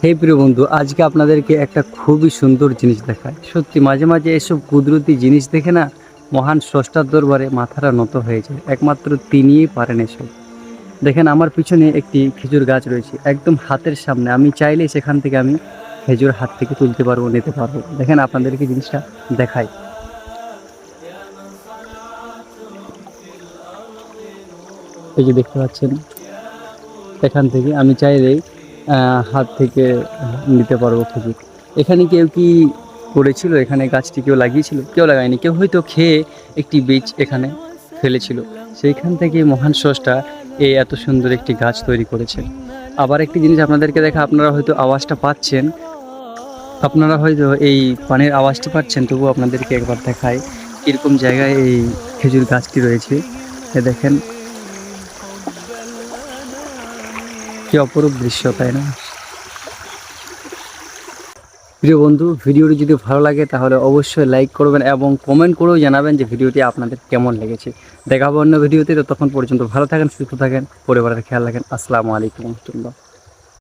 হে প্রিয় বন্ধু, আজকে আপনাদেরকে একটা খুবই সুন্দর জিনিস দেখায়। সত্যি মাঝে মাঝে এসব কুদরতি জিনিস দেখে না মহান স্রষ্টার দরবারে মাথাটা নত হয়ে যায়। একমাত্র তিনিই পারেন এসব। দেখেন আমার পিছনে একটি খেজুর গাছ রয়েছে, একদম হাতের সামনে। আমি চাইলেই সেখান থেকে আমি খেজুর হাত থেকে তুলতে পারবো, নিতে পারবো। দেখেন আপনাদেরকে জিনিসটা দেখাই। এই যে দেখতে পাচ্ছেন, এখান থেকে আমি চাইলেই হাত থেকে নিতে পারবো খেজুর। এখানে কেউ কি করেছিল? এখানে গাছটি কেউ লাগিয়েছিল? কেউ লাগায়নি, কেউ হয়তো খেয়ে একটি বীজ এখানে ফেলেছিল। সেইখান থেকে মহান স্রষ্টা এই এত সুন্দর একটি গাছ তৈরি করেছেন। আবার একটি জিনিস আপনাদেরকে দেখা, আপনারা হয়তো আওয়াজটা পাচ্ছেন, আপনারা হয়তো এই পানির আওয়াজটি পাচ্ছেন, তবুও আপনাদেরকে একবার দেখায় কীরকম জায়গায় এই খেজুর গাছটি রয়েছে। এ দেখেন কি অপরূপ দৃশ্য, তাই না? প্রিয় বন্ধু, ভিডিওটি যদি ভালো লাগে তাহলে অবশ্যই লাইক করবেন এবং কমেন্ট করেও জানাবেন যে ভিডিওটি আপনাদের কেমন লেগেছে। দেখা হবে অন্য ভিডিওতে। ততক্ষণ পর্যন্ত ভালো থাকেন, সুস্থ থাকেন, পরিবারের খেয়াল রাখেন। আসসালামু আলাইকুম রহমতুল্লাহ।